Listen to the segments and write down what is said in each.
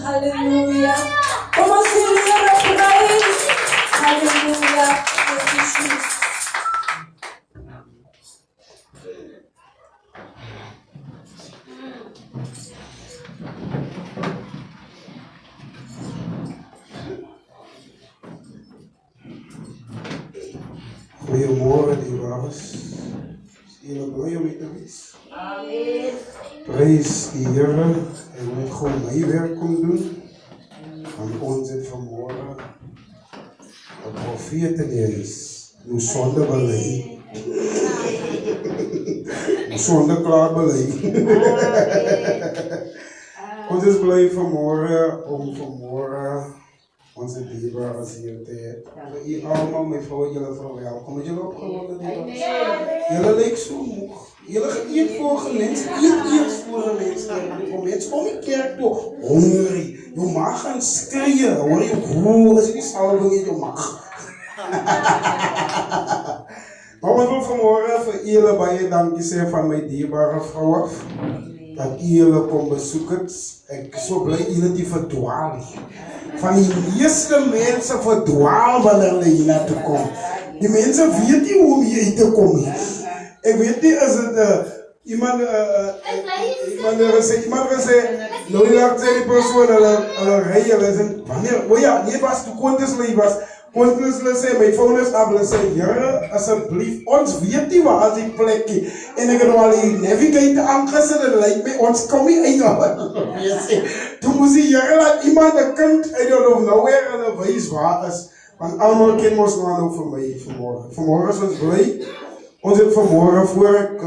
Hallelujah. Come on, sing the praise. Hallelujah. Thank you, Jesus. Goedemorgen, dierbouwers. Is jullie blij om hier te wezen? Amen. Prijs die Heer en met gewoon mijn werk komt doen. Van ons het vanmorgen een profeet is. Uw zonde beleid. Uw zonde klaar beleid. Ons is blij vanmorgen om vanmorgen onze dierbaren hier te hebben. Jullie allemaal, mijn vrouw, jullie verwelkomen. Jullie opgewonden dierbaren. Jullie lijken zo moe. Jullie gaan eet voor gewenst. Eet voor gewenst. Voor mensen om je kerk toe. Hongerig. Je mag gaan schreeuwen. Hoor je hoe? Als je die salving in je mag. Maar we willen vanmorgen voor jullie bij je danken zeggen van mijn dierbare vrouw af. Dat jullie komen bezoeken. Ik ben zo blij jullie die verdwalen. Van die meeste mensen verdwalen wanneer je hier naartoe komt. Die mensen weten niet hoe je hier te komen. Ik weet niet als het iemand gezegd, nou je zei die persoon al rijden. Wanneer, oh ja, nee was toen kontes was. Kontes zei, mijn volgende abel zei, Heere, alsjeblieft, ons weet niet waar als die plekje. En ik heb al die navigate aangezet en lijkt me, ons kom niet in je. Toen moest die Heere laat iemand een kind, I don't know nowhere, en een wijs waar is. Want allemaal kind moest nog aan over mij vanmorgen. Vanmorgen is ons blij. Ons het vanmorgen, voor ik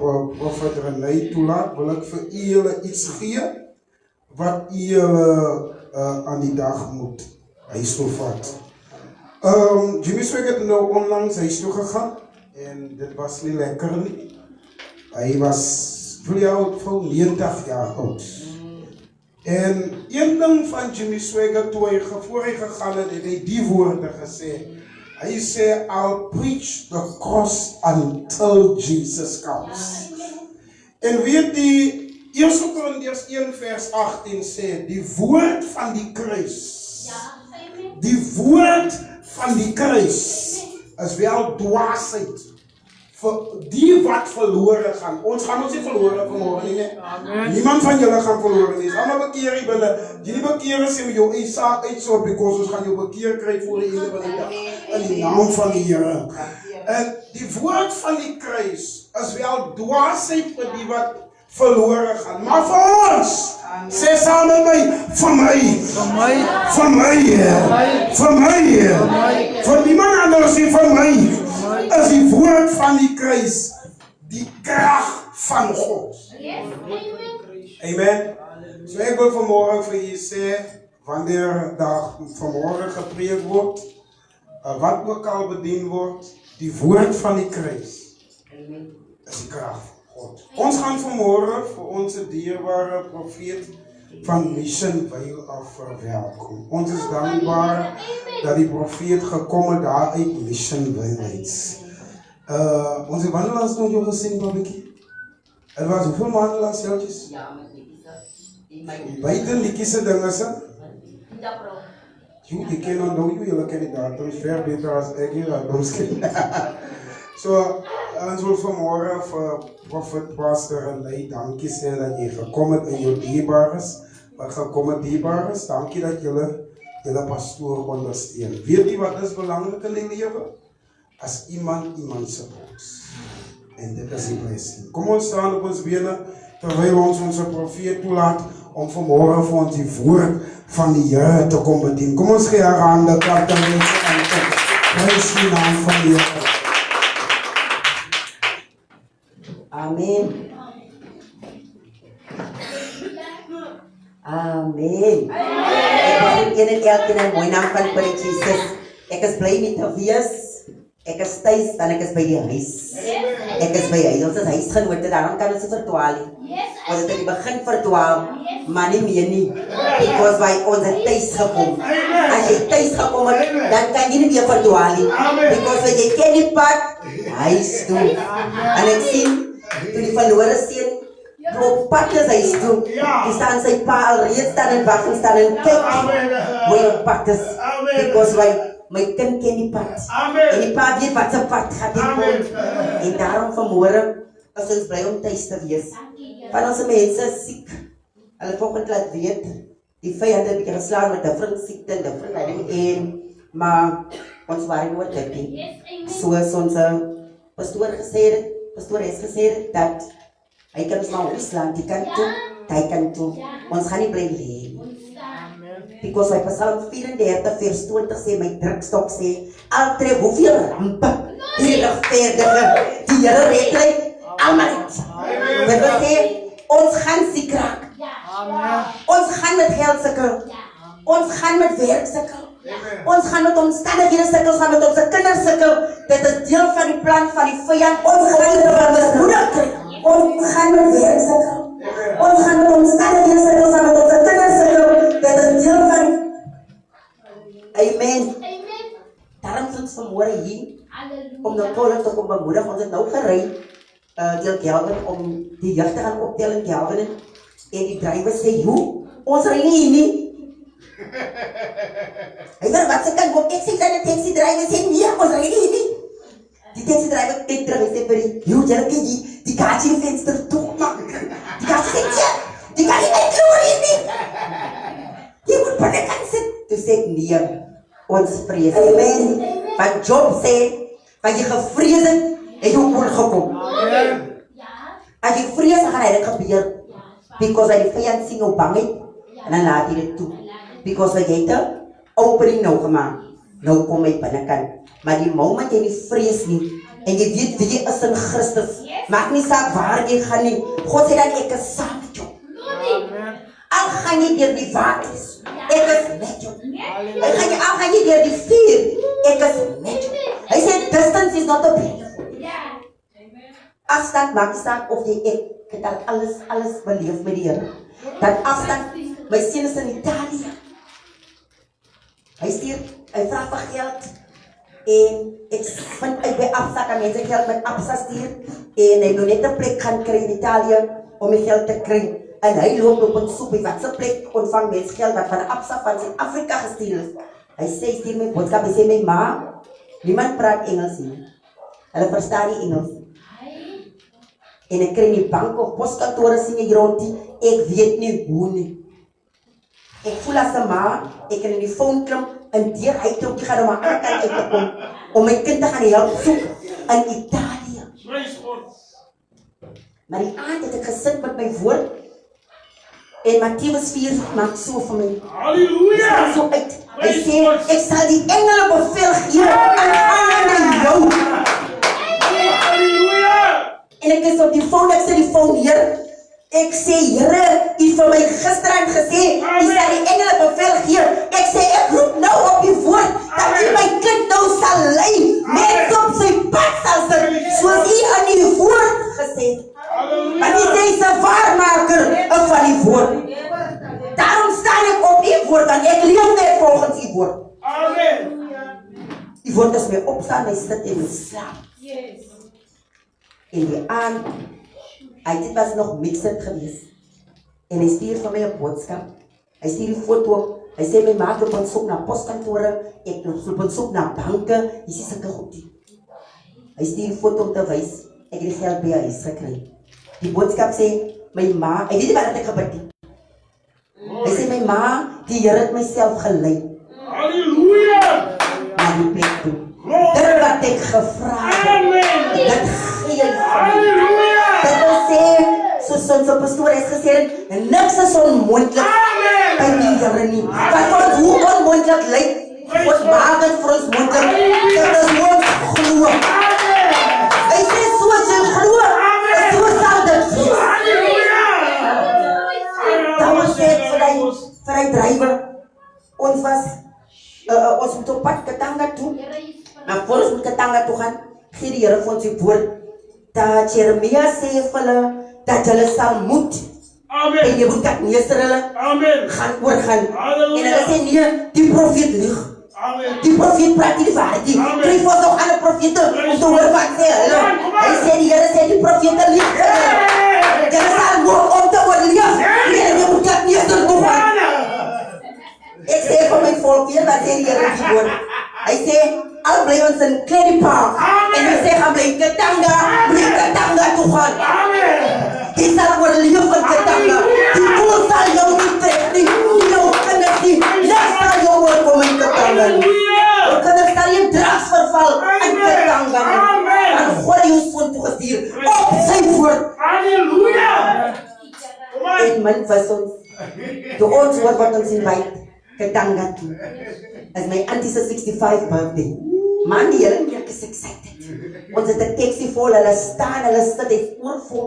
voor profet René toelaat, wil ik voor jullie iets geven wat jullie aan die dag moet. Hij is toe vat. Jimmy Swigert is nou onlangs huis toe gegaan en dit was niet lekker nie. Hij was voor 90 jaar oud. En een ding van Jimmy Swigert, toen hij voor hij gegaan is, heeft hij die woorden gezegd. Hij zei, I'll preach the cross until Jesus comes. En weet die, 1 Korintiërs 1 vers 18 sê, die woord van die kruis. Die woord van die kruis is wel dwaasheid. Voor die wat verloren gaan. Ons gaan ons niet verloren vanmorgen. Nee. Niemand van jullie gaan verloren. Is allemaal bekeren willen. Jullie bekeren zijn jou een zaak uit zo. Because ons gaan jou bekeren krijgen voor de hele dag. In de naam van de Heer. En die woord van die kruis is wel dwaasheid voor die wat verloren gaan. Maar voor ons. Zeg samen met mij. Voor mij. Voor mij. Voor mij. Voor niemand anders dan voor mij. Is die woord van die kruis. Die kracht van God. Amen. Dus ik wil vanmorgen voor je zeggen. Wanneer daar vanmorgen gepreekt wordt. Wat ook al bediend wordt. Die woord van die kruis. Is die kracht van God. Ons gaan vanmorgen voor onze dierbare profeet van Mission Veil af verwelkom. Ons is dankbaar dat die profeet gekomen daar uit Mission Veil is. Onze wandelaars nog jou gezien, babikie? Er was hoeveel wandelaars, joutjes? Ja, met Likisa. Buiten Likisa dingen ze? Ja, bro. Je kent nou jullie kennen datums ver beter als ik hier datums ken. Zo, ons wil vanmorgen voor Prophet Pastor René dankie zeggen dat je gekomen bent in je dierbares. Maar gekomen dierbares, dankie dat jullie pastoor ondersteunen. Weet je wat is belangrijk in het leven? Als iemand support. En dit is die blessing. Kom ons staan op ons benen terwijl ons onze profeet toelaat om vanmorgen voor ons die woord van die Heer te komen bedienen. Kom ons geef aan de klap en wees aan de prijs die naam van de Heer. Amen. Amen. Ek begin en elke in die mooie naam van die Jesus. Ek is blij met te wees. Ek is thuis dan ek is by die huis. Ek is by huis. Ons is huisgenote, daarom kan ons nie verdwaal nie. Ons het in die begin verdwaal, maar nie meer nie. Because by ons het thuis gekom. As jy thuis gekom het, dan kan jy nie meer verdwaal nie. Because jy ken die pad, huis toe. En ek sien Toe die verlore seun op pad is huis toe. Die staan sy pa al reeds staan en wag en staan en kyk hoe hy op pad is. Because my kind ken die pad. En die pa weet wat sy pad gaat kom. En daarom vanmorgen is ons blij om thuis te wees. Van onze mense is siek. Hulle volgend laat weet, die vijand het bietjie geslaan met different siekte en different leiding maar ons waren oor dit nie. Soos ons pastoor het gesê dat hy kan ons maar opslaan, die kant toe, die kant toe. Ons gaan nie bly leen. Because hy Psalm 34 vers 20 sê, my drukstok sê, al tref hoeveel rampe, die regverdige, die Here red hulle almal uit. Dit wil sê, ons gaan siek raak. Ons gaan met geld sukkel. Ons gaan met werk sukkel. Ons gaan met omstandighede sukkel, ons gaan met onze kinders sukkel. Dit is deel van die plan van die vyand. Ons gaan mismoedig kry. Ons gaan met werk sukkel. Ons gaan met omstandighede sukkel, ons gaan met onze kinders sukkel. Dit is deel van die... Amen. Daarom is ons vanmorgen hier om de kolen te kom bemoedig. Ons het nou gereid deel Kelvin om die jeugd te gaan optellen in Kelvin. En die driver sê, hoe? Ons ry nie hier nie. Hy sê, wat sy kan kom? Ek sê, die taxi driver sê, nee, ons ry nie hier nie. Die taxi driver kyk terug, hy sê vir die, joh, jylle kyk hier, die kaartje die venster toch maak. Die kaartje sê, nee, die kan nie uit kloor hier nie. Jy moet binnekant sit. Toe sê ek, nee, ons vrees. Amen. Want Job sê, wat jy gevrees het, het jy oorgekom. As jy vrees, dan gaan hy dit gebeur. Because hy die vijand sien hoe bang het, en dan laat hy dit toe. Because hy het een opening nou gemaakt. Nou kom hy binnenkant. Maar die moment jy nie vrees nie, en jy weet wie jy is in Christus, maak nie saak waar jy gaan nie. God sê dan, ek is saam met jou. Al gaan jy deur die waters, ek is met jou. Al gaan jy deur die vuur, ek is met jou. Hy sê, distance is not a barrier. Afstand maak nie saak of jy ek het al alles beleef met die Here. Dat afstand, my seun is in Italië. Hy vraag vir geld. En ek vind uit by Absa, kan mense geld met Absa stuur. En hy wil net 'n plek gaan kry in Italië, om die geld te kry. En hy loop op 'n soep, wat se plek ontvang mense geld, wat van Absa van Suid-Afrika gestuur is. Hy sê, stuur my boodskap, hy sê my ma, niemand praat Engels nie. Hulle verstaan nie Engels. En ek kry nie bank of postkantore sien jy rond nie, ek weet nie hoe nie. Ek voel as 'n ma, ek kan in die phone klim, en deur hy klop, die gaan om my aankant uit te kom, om my kind te gaan help soek in Italië. Maar die aand het ek gesit met my woord, en Mattheus 4 maak so vir my. Halleluja! So uit. Hy sê, ek sal die engele beveel gee, aan na jou. En ek is op die phone, ek sê die phone hier. Ek sê, Here, u vir my gisterand gesê, u sal die engele bevel gee. Ek sê, ek roep nou op die woord, dat u my kind nou sal lei, net op sy pad sal sit, soos u aan die woord gesê. Want u sê, is 'n waarmaker van die woord. Daarom staan ek op die woord, en ek leef net volgens die woord. Amen. Die woord is my opstaan, my sit en my slaap. En die aand, dit was nog mixed geweest. En hy stuur vir my 'n boodskap. Hy stuur die foto. Hy sê my maak op ons soek na postkantore, ek loop op soek na banke, jy sê sulke goed nie. Hy stuur die foto om te wys, ek het die geld by huis gekry. Die boodskap sê, my ma, ek weet nie wat ek gebid het. Hy sê my ma, die Here het myself gelei. Halleluja! Na die plek toe. Dit wat ek gevra het, dit gee jy van my. Dit wil sê, soos ons pastoor het gesê, niks is onmoontlik by die Here nie. Wat vir ons hoe onmoontlik lyk, ons maak dit vir ons moontlik. Dit is ons glo. Hy sê, soos jy glo, so sal dit wees. Dan was ek vir die drywer, ons moet op pad Katanga toe, maar voor ons moet Katanga toe gaan, gee die Here vir ons die woord, dat Jeremia sê vir hulle, dat hulle sal moed. Amen. En jy moet dat meester hulle gaan oorgaan. En hulle sê nee, die profeet lieg. Die profeet praat nie die waarheid nie. Kry vir ons nog ander profete, om te hoor wat sê hulle. Hy sê die Here sê die profete lieg. maak. En hy sê gaan bly Katanga toe gaan. Die sal oorleef in Katanga. Die koel sal jou nie trek nie. Jou kinders nie. Niks sal jou oorkom in Katanga nie. Jou kinders sal nie drugs verval in Katanga nie. En God het jou soon toegestuur op sy woord. En min was ons. Toe ons hoor wat ons invite Katanga toe. Is my auntie se 65 birthday. Man, die hele kerk is excited. Ons het 'n taxi vol, hulle staan, hulle sit, hy oorvol.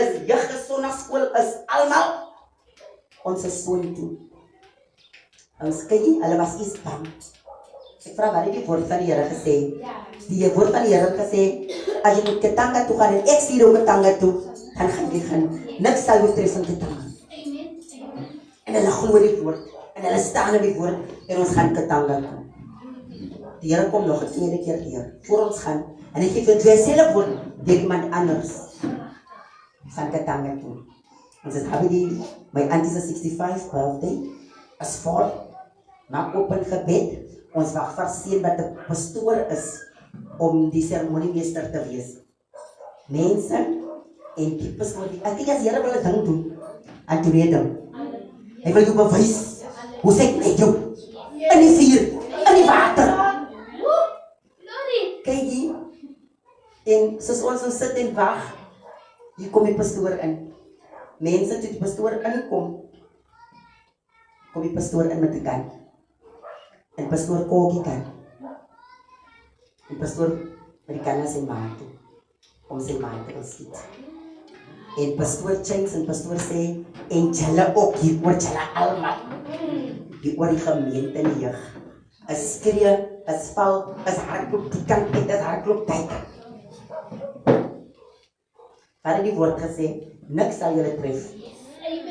Is jeug, is sonnagskool, is almal. Ons is soon toe. Ons kyk, hulle was iets bang. Ek vra, wat het die woord van die Here gesê? Die woord van die Here het gesê, as jy moet Katanga toe gaan en ek stuur jou Katanga toe, dan gaan jy gaan. Niks sal jou tref in Katanga. En hulle glo die woord. En hulle staan op die woord en ons gaan Katanga toe. Die Here kom nog 'n tweede keer hier voor ons gaan en hy gee vir twee selfe woord deur iemand anders. Van Katanga toe. Ons het die my auntie se 65 birthday as voor maak op 'n gebed. Ons wag vir seën wat 'n pastoor is om die seremoniemeester te wees. Mense en die pastoor, ek dink as Here wil 'n ding doen, en toe weet hom. Hy wil jou bewys hoe sê ek jou in die vuur, in die water. Kyk hier, en soos ons sit en wag, hier kom die pastoor in. Mense, toe die pastoor inkom, kom die pastoor in met die kan. En pastoor kook die kan. En pastoor met die kan na sy maat toe, om sy maat te skiet. En pastoor change en pastoor sê, en julle ook hier oor julle almal. Die oor die gemeente en die jeug. As skree, as val, as hardloop die kant uit, as hardloop tyd. Wat het die woord gesê? Niks sal julle tref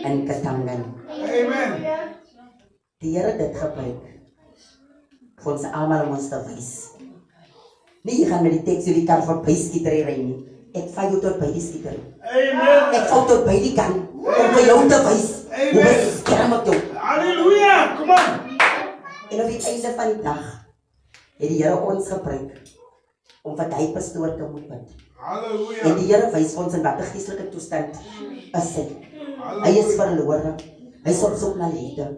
in Katanga. Amen. Die Here het dit gebruik vir ons almal om ons te wys. Nie, jy gaan met die teks die kar verby skietery ry nie. Ek vat jou tot by die skietery. Amen. Ek vat tot by die kan om vir jou te wys hoe ons skerm op jou. Halleluja, kom aan. En op die einde van die dag het die Here ons gebruik om vir die pastoor te moet bid. Halleluja. En die Here wys ons in watter geestelike toestand is hy. Hy is verlore. Hy is op soek na liefde.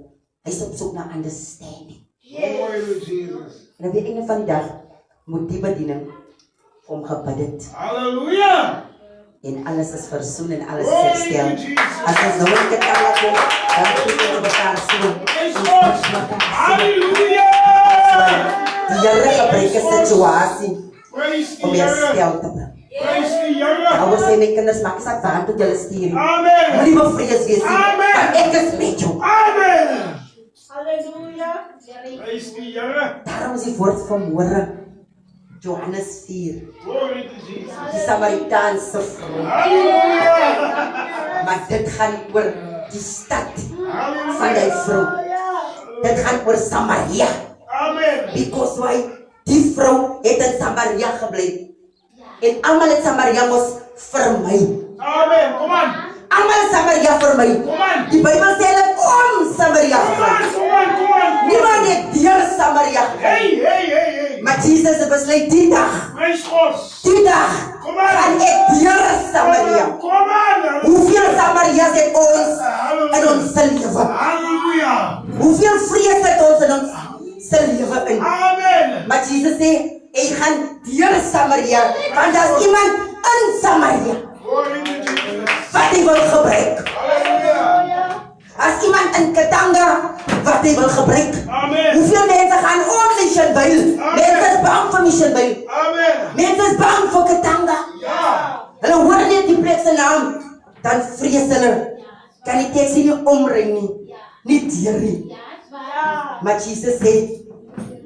Hy is op soek na understanding. En op die einde van die dag moet die bediening om gebid het. Halleluja. En alles is versoen en alles is herstel. As ons nou in Katanga kom, dan moet ons mekaar soen. Halleluja. Die Here gebruik 'n situasie om herstel te bring. Ouers sê my kinders, maak nie saak waar toe julle stuur. Amen. Moenie bevrees wees nie, want ek is met jou. Amen. Halleluja. Prys die Here. Daarom is die woord van môre, Johannes 4, Glory to Jesus. die Samaritaanse vrou. Halleluja. Maar dit gaan oor die stad Halleluja. van die vrou. Dit gaan oor Samaria. Amen. Because why? Die vrou het in Samaria gebly. En almal het Samaria mos vermy. Amen. Kom aan. Almal het Samaria vermy. Kom aan. Die Bybel sê dat om Samaria Kom aan. vermy. Kom aan. Kom aan. Niemand het deur Samaria gegaan. Hey. Maar Jesus het besluit die dag. Prys God. Die dag Kom aan. gaan ek deur Samaria. Kom aan. Hoeveel Samaria's het ons in ons lewe? Halleluja. Hoeveel vrees het ons in ons lewe in? Amen. Maar Jesus sê, ek gaan deur Samaria, want daar is iemand in Samaria Glory to Jesus. wat hy wil gebruik. Halleluja. As iemand in Katanga wat hy wil gebruik. Amen. Hoeveel mense gaan om Mission Bible? Mense is bang vir Mission Bible. Amen. Mense is bang vir Katanga. Ja. Hulle hoor net die plek se naam, dan vrees hulle. Kan die teks nie omry nie. Nie deur nie. Maar Jesus sê,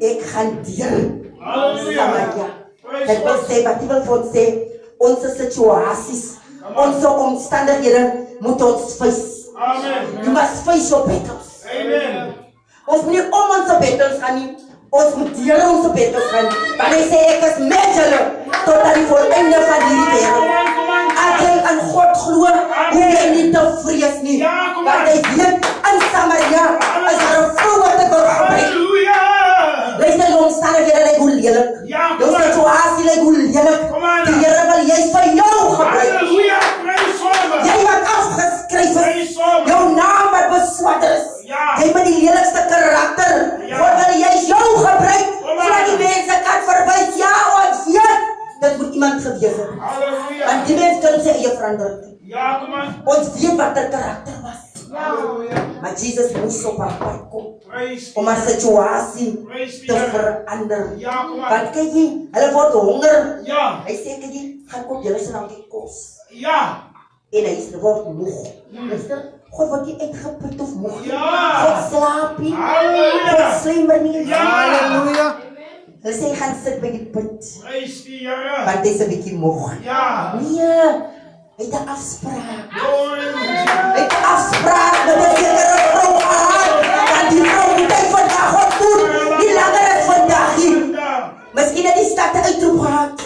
ek gaan deur Samaria. Dit wil sê, wat die wil vir ons sê, onze situasies, onze omstandighede moet ons face. Amen. You must face your battles. Amen. Ons moet nie om onze battles gaan nie. Ons moet deur onze battles gaan. Want hy sê, ek is met julle tot aan die volleinde van hierdie wêreld. As jy aan God glo, hoef jy nie te vrees nie. Want hy weet, in Samaria is daar 'n vrou wat ek wil gebruik. Halleluja. Luister, jou omstandighede lyk hoe lelik. Ja, Jou situasie lyk hoe lelijk. Kom aan. Die Here wil juist vir jou gebruik. Halleluja. Praise God. Jy wat afgeskryf is. Praise God. Jou naam wat beswadder is. Ja. Jy met die lelijkste karakter. Ja. God wil juist jou gebruik. Kom aan. Zodat die mense kan verwys. Ja, ons weet. Dit moet iemand gewees het. Halleluja. Want die mens kan sy eie verander. Ja, kom aan. Ons weet wat haar karakter was. Halleluja. Maar Jesus moes op haar pad kom. Praise Om haar situasie Praise the te Lord. verander. Ja, kom aan. Want kyk jy, hulle word honger. Ja. Hy sê kyk jy, gaan koop julle se nou die kos. Ja. En hy word moeg. Luister, God word nie uitgeput of moeg nie. Ja. God slaap nie. Halleluja. God slymer nie. Ja. Halleluja. Hulle sê hy gaan sit by die put. Praise the Here. Want hy's 'n bietjie moeg. Ja. Nee, hy het 'n afspraak. Glory to Jesus. Hy het 'n afspraak met 'n sekere vrou gehad. Want die vrou moet hy vandag wat doen. Die langer as vandag nie. Ja. Miskien het die stad 'n uitroep gehad.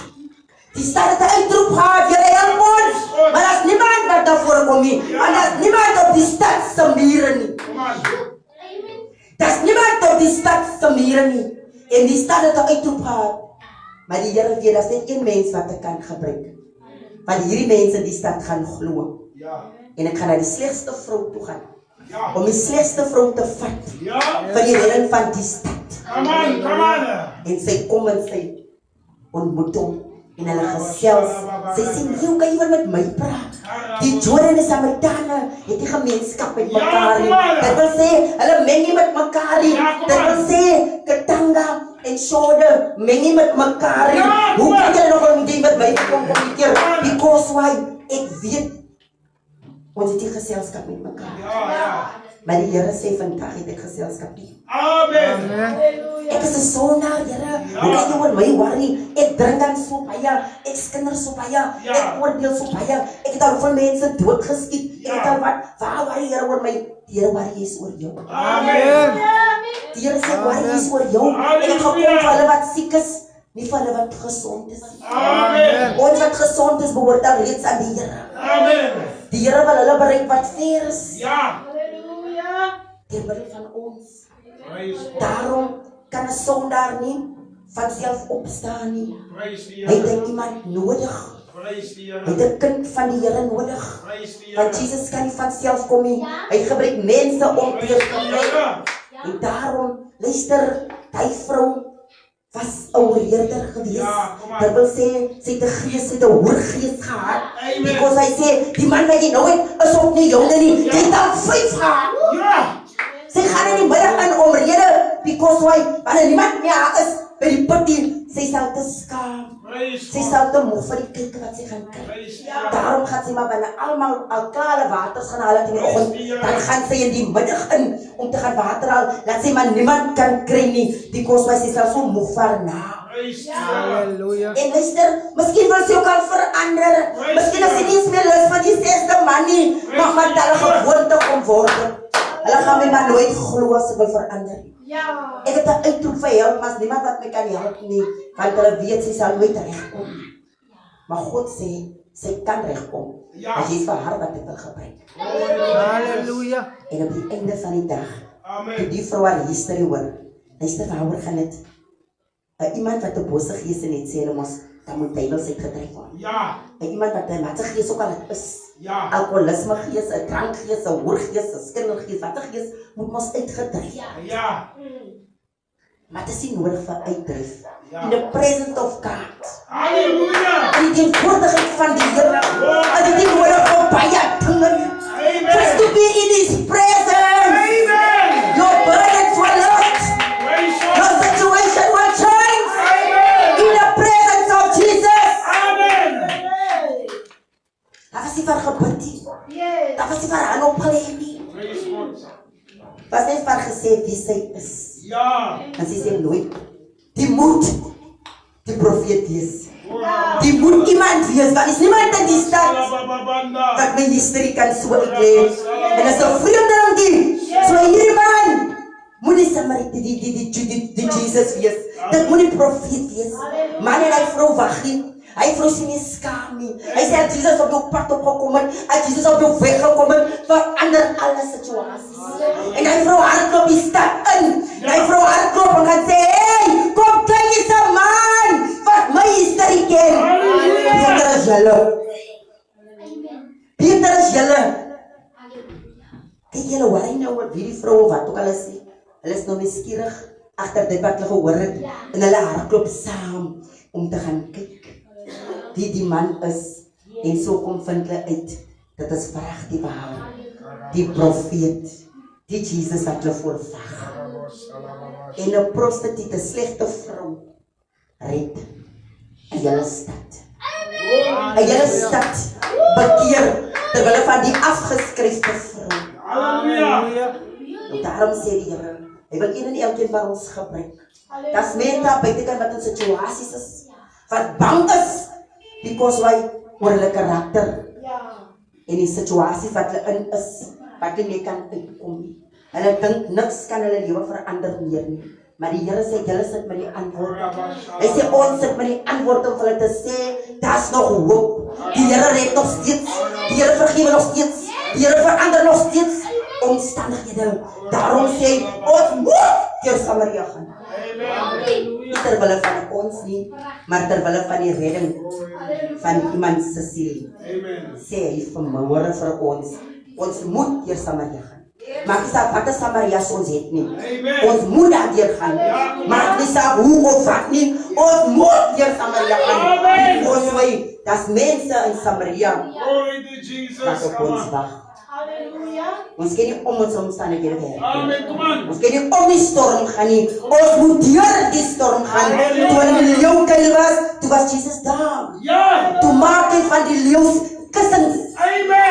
Die stad het 'n uitroep gehad. Here help ons. Maar daar's niemand wat daarvoor kom nie. Want daar's niemand op die stad se mure nie. Kom aan. Daar's niemand op die stad se mure nie. En die stad het 'n uitroep gehad. Maar die Here weet daar's net een mens wat ek kan gebruik. Want hierdie mense in die stad gaan glo. Ja. En ek gaan na die slegste vrou toe gaan. Ja. Om die slegste vrou te vat. Ja. Vir die redding van die stad. Come on, come on. En sy kom en sy ontmoet hom. En hulle gesels. Sy sê, "Jy kan jy met my praat." Die Jordan en Samaritane het die gemeenskap met mekaar nie. Dit wil sê, hulle meng nie met mekaar nie. Dit wil sê, Katanga en Shode meng nie met mekaar nie. Hoe kan jy nog met die met my kom kommunikeer? Because why? Ek weet, ons het die geselskap met mekaar. Ja, ja. Maar die Here sê, vandag het ek geselskap nie. Amen. Ek is 'n sondaar, Here. Hoe kan jy oor my worry? Ek drink dan so baie, ek skinder so baie, ek oordeel so baie. Ek het al hoeveel mense doodgeskiet. Ek het al wat, waar worry Here oor my? Die Here worry is oor jou. Amen. Die Here sê worry is oor jou. Ek het gekom vir hulle wat siek is, nie vir hulle wat gesond is. Amen. Ons wat gesond is, behoort al reeds aan die Here. Amen. Die Here wil hulle bereik wat ver is. Ja. Ter wille van ons. Praise God. Daarom kan 'n sondaar nie van self opstaan nie. Praise the Hy Here. het iemand nodig. Praise the Hy het Here. 'n kind van die Here nodig. Praise the Want Here. Jesus kan nie van self kom nie. Hy gebruik mense om Praise te the gebruik. Here. En daarom, luister, die vrou was 'n oorheerder gewees. Ja, kom aan. Dit wil sê, sy het 'n gees, sy het 'n hoërgees gehad. Amen. Because hy sê, die man wat jy nou het, is ook nie jonge nie. Ja. Jy het al 5 gehad. Ja. Sy gaan in die middag aan omrede, because why? Wanneer niemand meer is by die puttie, sy sal te skaam. Praise Sy God. sal te moeg vir die kyk wat sy gaan kyk. Praise the Here. Daarom gaan sy maar wanneer almal al klare waters gaan haal in die oggend, dan gaan sy in die middag in om te gaan water haal, laat sy maar niemand kan kry nie, because why sy sal so moeg varna. Praise the Here. Halleluja. En luister, miskien wil sy ook al verander. Miskien is sy nie eens meer lus vir die 6de man nie, maar wat hulle gewoonte kom word. Hulle gaan my maar nooit glo as sy wil verander. Ek het 'n uitroep vir help, maar as niemand wat my kan help nie, want hulle weet sy sal nooit regkom nie. Maar God sê, sy kan regkom. Ja. As jy is vir haar wat ek wil gebruik. Halleluja. En op die einde van die dag, toe Amen. die vrou haar history hoor, luister waaroor gaan dit? Iemand wat 'n bose gees in het sê, hulle mos, dan moet duiwels uitgedryf word. Ja. Iemand wat 'n matte gees ook al het is. Ja. Alkoholisme gees, 'n drankgees, 'n hoergees, 'n skindergees, wat 'n gees moet mos uitgedryf. Ja. Maar dit is nie nodig vir uitdryf. Ja. In the presence of God. Halleluja. In die teenwoordigheid van die Here. En dit is nodig vir baie dinge. Just to Amen. be in His presence. Amen. Your burdens will lift. Praise Your God. situation will change. Amen. In the presence of Jesus. Amen. Daar was nie vir gebid nie. Daar was nie vir aan opgelê nie. Praise God. Was net vir gesê wie sy is. Ja. En sy sê nooit, die moet die profeet wees. Die moet iemand wees, want is niemand in die stad wat my history kan so uitleen. En is 'n vreemdeling, so hierdie man moet die Samarit, die Jesus wees. Dit moet die profeet wees. Man en hy vrou wag nie. Hy vrou sy nie skaam nie. Hy sê as Jesus op jou pad opgekom het, as Jesus op jou weg gekom het, verander alle situasies. En hy vrou hardloop die stad in. En hy vrou hardloop en gaan sê, hey, kom kyk eens 'n man wat my history ken. Beter as julle. Kyk julle worry nou oor wie die vrou of wat ook al is nie. Hulle is nou nuuskierig agter dit wat hulle gehoor het en hulle hardloop saam om te gaan kyk wie die man is en so kom vind hulle uit dit is vrag die waar die profeet die Jesus wat hulle voorvag en 'n prostituut 'n slegte vrou red 'n hele stad 'n hele stad bekeer terwyl van die afgeskryfde vrou. Halleluja. En daarom sê die Here, hy wil een en elkeen van ons gebruik. Daar's mense daar buitekant wat in situasies is, wat bang is, because why, oor hulle karakter. En die situasie wat hulle in is, wat hulle nie kan uitkom nie. Hulle dink niks kan hulle lewe verander meer nie. Maar die Here sê, julle sit met die antwoord. Hy sê, ons sit met die antwoord om vir hulle te sê, daar's nog hoop. Die Here red nog steeds. Die Here vergewe nog steeds. Die Here verander nog steeds omstandighede. Daarom sê hy, ons moet deur Samaria gaan. Nie terwille van ons nie, maar terwille van die redding van iemand se siel. Sê hy vanmôre vir ons, ons moet deur Samaria gaan. Maak nie saak wat 'n Samarias ons het nie. Ons moet daar deur gaan. Maak nie saak hoe of wat nie, ons moet deur Samaria gaan. Ons weet, daar's mense in Samaria wat op ons wag. Ons kan nie om ons omstandighede werk. Ons kan nie om die storm gaan nie. Ons moet deur die storm gaan. Toe hulle in die leeukuil was, toe was Jesus daar. Toe maak hy van die leeu's kussings.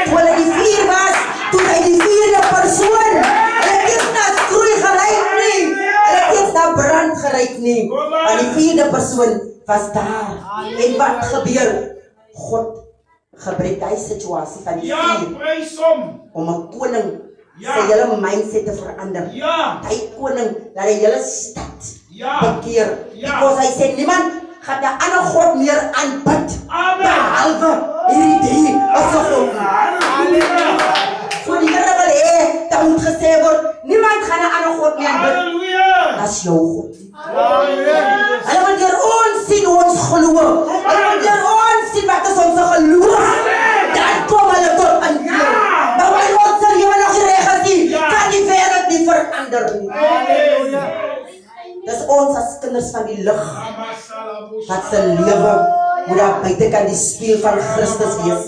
Toe hulle die vuur was, toe hy die vierde persoon. Hulle het eers na skroei geryk nie. Hulle het eers na brand geryk nie. Maar die vierde persoon was daar. En wat gebeur? God gebruik die situasie van die vuur om 'n koning sy hele mindset te verander. Die koning laat die hele stad bekeer. Because hy sê niemand gaan 'n ander God meer aanbid behalve hierdie drie as God. So die Here wil hê dat moet gesê word, niemand gaan 'n ander God meer aanbid as jou God. Hulle wil deur ons sien hoe ons glo. Hulle wil deur ons sien wat is ons geloof. Dan kom hulle tot inkeer. Maar wanneer ons se lewe nog reg is nie, kan die wêreld nie verander nie. Dis ons as kinders van die lig wat se lewe moet daar buitekant die spieël van Christus wees.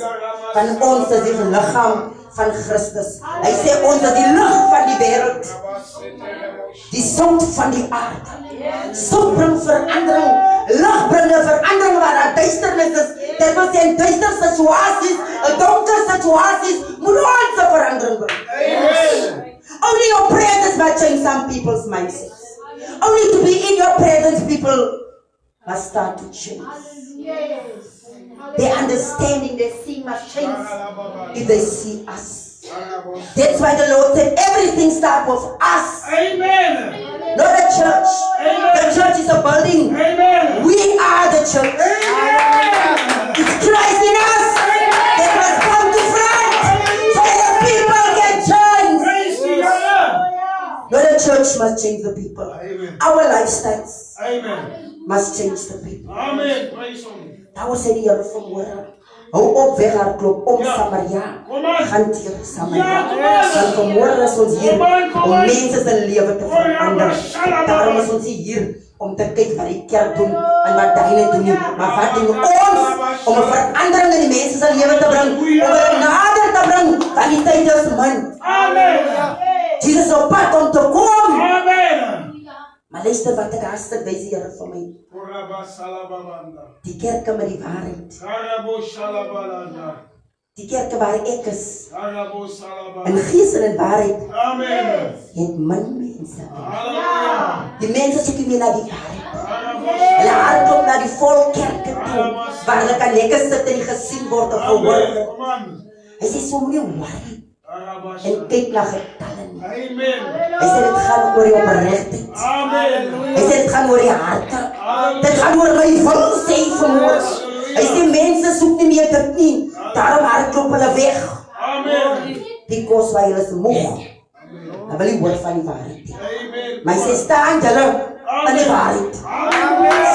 Van ons is die liggaam van Christus. Hy sê ons is die lig van die wêreld. Die sout van die aarde. Sout bring verandering. Lig bring 'n verandering waar daar duisternis is. Dit wil sê in duister situasies, in donker situasies, moet ons 'n verandering bring. Only your presence might change some people's mindsets. Only to be in your presence, people must start to change. Their understanding, their seeing must change if they see us. That's why the Lord said everything starts with us. Not a church. The church is a building. We are the church. It's Christ in us. They must come to front so that people can change. Not a church must change the people. Our lifestyles must change the people. Daar sê die Here vanmôre, hou op weghardloop om Samaria. Gaan deur Samaria. Want vanmôre is ons hier om mense se lewe te verander. Daarom is ons hier om te kyk wat die kerk doen en wat hulle doen nie. Maar wat doen ons om 'n verandering in die mense se lewe te bring, om hulle nader te bring van die tyd is min. Jesus is op pad om te kom. Maar luister wat ek hastig wys die Here vir my. Die kerke met die waarheid. Die kerke waar ek is. In gees en in waarheid. Het min mense. Die mense soek nie meer na die waarheid. Hulle hardloop na die volkerke toe, waar hulle kan lekker sit en gesien word of gehoor. Hy sê so moenie worry en kyk na getalle nie. Hy sê dit gaan oor die opregtheid. Hy sê dit gaan oor die harte. Dit gaan oor my wil sê vanmôre. Hy sê mense soek nie meer dit nie. Daarom hardloop hulle weg. Because hy is moeg. Hy wil nie hoor van die waarheid. Maar hy sê staan julle in die waarheid.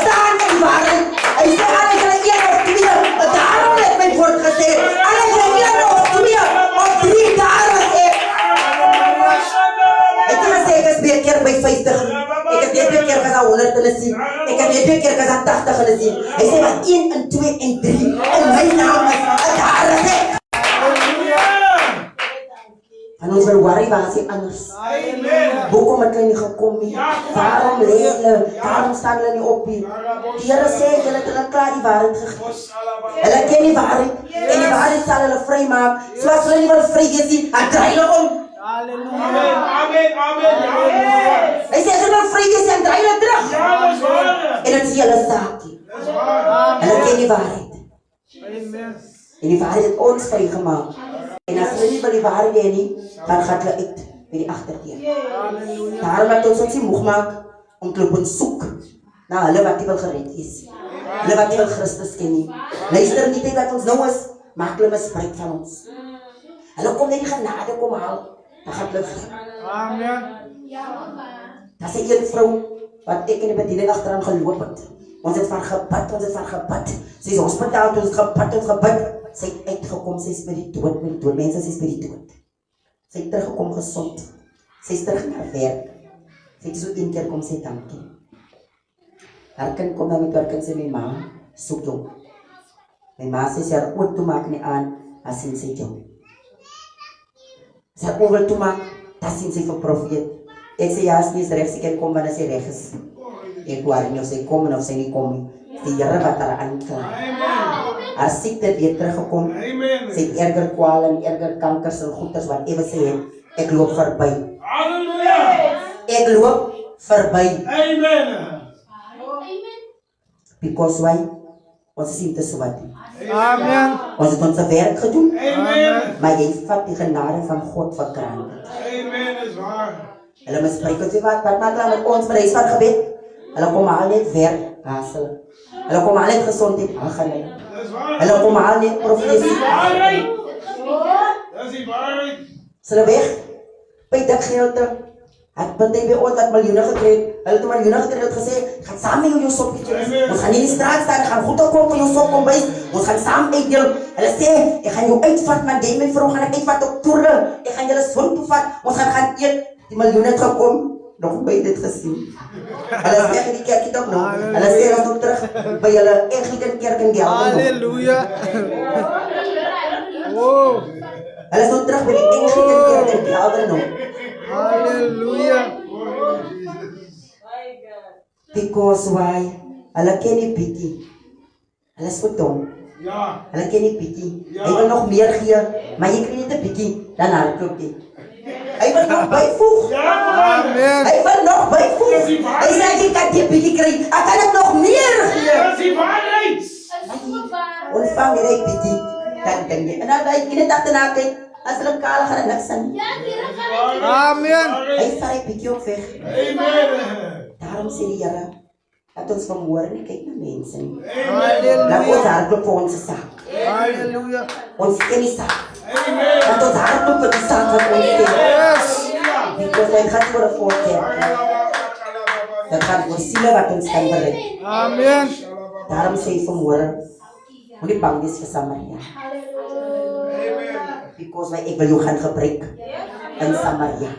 Staan in die waarheid. Hy sê alle julle een of twee. Daarom het my woord gesê. Alle julle een of twee. jy 2 keer kan 80 hulle sien. Hy sê maar 1 en 2 en 3 en my naam is daar is ek. En ons wil worry waar is die anders. Hoekom het hulle nie gekom nie? Waarom lê hulle? Waarom staan hulle nie op nie? Die Here sê hulle het hulle klaar die waarheid gegee. Hulle ken die waarheid en die waarheid sal hulle vry maak. So as hulle nie wil vry wees nie, dan draai hulle om. Hy sê as hulle wil vry wees, dan draai hulle terug. En dit is hulle saak. Hulle ken die waarheid. En die waarheid het ons vrygemaak. En as hulle nie wil die waarheid hê nie, dan gaan hulle uit by die agterdeur. Daarom laat ons nie moeg maak om te loop en soek na hulle wat nie wil gered is. Hulle wat nie wil Christus ken nie. Luister nie tyd wat ons nou is, maak hulle misbruik van ons. Hulle kom net die genade kom haal, dan gaan hulle vlug. Amen. Dat is een vrou wat ek in die bediening achteraan geloop het. Ons het van gebid. Sy is hospitaal, ons gebid. Sy het uitgekom, sy is by die dood. Mense, sy is by die dood. Sy het teruggekom gesond. Sy is terug naar werk. Sy het so 1 keer kom sy dankie. Haar kind kom dan met haar kind sê, my ma, soek jou. My ma sê, sy haar oor toemaak nie aan, as sien sy jou. Sy haar oor wil toemaak, dat sien sy vir profeet. Ek sê, ja, as nie is recht, sy kan kom, wanneer sy recht is. Ek waar nie, of sy kom en of sy nie kom nie. Die Here wat haar aanklaar. Haar siekte het weer teruggekom. Sy het erger kwale en erger kankers en goeders wat ewe sy het. Ek loop verby. Ek loop verby. Because why? Ons sien te swat. Amen. Ons het ons werk gedoen. Amen. Maar jy vat die genade van God vir granted. Hulle misbruik het wat maak hulle met ons vir huis van gebed. Hulle kom al net werk, hassel. Hulle kom al net gesondheid, gaan hulle. Hulle kom al net profesie. Hulle weg, by dik gedeelte. Het by ons wat miljoene gekry. Hulle het miljoene gekry, het gesê, gaan saam met jou soppietjes. Ons gaan nie in die straat staan, gaan goed opkom vir jou sop kom bys. Ons gaan saam uitdeel. Hulle sê, ek gaan jou uitvat, man, jy my vrou gaan ek uitvat op toere. Ek gaan julle swim toevat. Ons gaan eet. Die miljoene het gekom. Nog by dit gesien. Hulle sê in die kerkie toch nog. Hulle sê ons nog terug by julle Anglican kerk in Gelder. Halleluja. Wow. Hulle is nog terug by die Anglican kerk in Gelder nog. Halleluja. Because why? Hulle ken die bietjie. Hulle is goed dom. Hulle ken die bietjie. Hy wil nog meer gee, maar jy kry net 'n bietjie, dan hardloop jy. Hy wil nog byvoeg. Amen. Hy wil nog byvoeg. Hy sê jy kan die bietjie kry, ek kan dit nog meer gee. Ontvang jy bietjie, dan dink jy. En dan hy in die dag daarna kyk, as hulle kaal gaan niks aan. Amen. Hy vat die bietjie op weg. Daarom sê die Here, dat ons vanmôre nie kyk na mense nie. Laat ons hardloop vir ons saak. Halleluja. Ons ken die saak. Laat ons hardloop vir die saak wat ons ken. Yes. Because hy gaat voor 'n voorkeer. Dat gaan oor siele wat ons kan bereik. Amen. Daarom sê hy vanmôre, moenie bang wees vir Samaria. Because ek wil jou gaan gebruik in Samaria.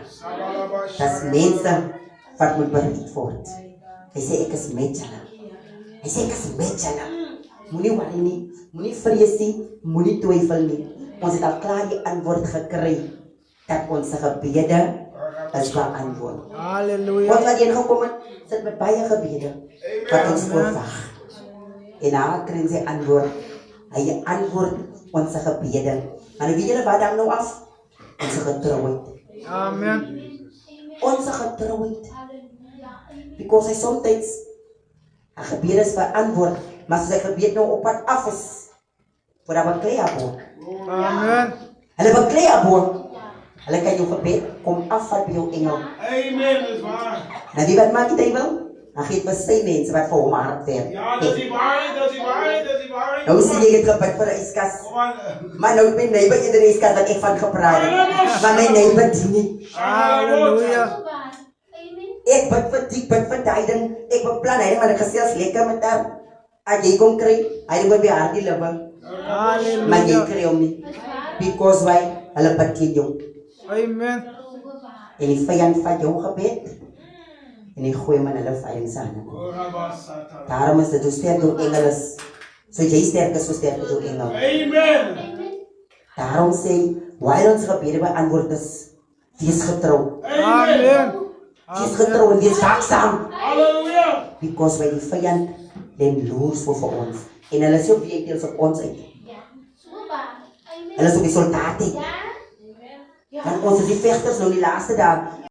Dat mense wat moet bereid word. Hy sê ek is met julle. Hy sê ek is met julle. Moenie worry nie, moenie vrees nie, moenie twyfel nie. Ons het al klaar die antwoord gekry dat ons gebede is beantwoord. Halleluja. Wat wat ingekom het, sit met baie gebede wat ons voorwag. En daar kry sy antwoord. Hy antwoord ons gebede. Maar weet julle wat dan nou af? Ons getrouheid. Amen. Ons getrouheid. Because hy sometimes hy gebede is verantwoord, maar as hy gebed nou op pad af is, voor hy beklei aboor. Amen. Hulle beklei aboor. Hulle kan jou gebed kom afvat by jou engel. Amen, is waar. Nou wie wat maak die duivel? Hy geet vir sy mense wat vir hom hard werk. Ja, dat is die waarheid. Nou sê jy het gebid vir 'n yskas. Maar nou met my neighbor in die yskas wat ek van gepraat het. Maar my neighbor dien nie. Halleluja. Ek bid vir die bid vir daai ding. Ek beplan hy maar ek gesels lekker met haar. As jy kom kry, hy moet by haar die lewe. Maar jy Halleluja. kry hom nie. Because why? Hulle bid teen jou. Amen. En die vyand vat jou gebed. En die gooi man hulle vijand se hande. Daarom is dit hoe sterk jou engel is. So jy sterk is, so sterk is jou engel. Daarom sê, waar ons gebede beantwoord is, wees getrou. Amen. Wees getrou en wees waaksaam. Because by die vijand, then loers vir ons. En hulle is ook vehicles op ons uit. Hulle is ook die soldaten. Want ons is die vechters nou die laaste dagen.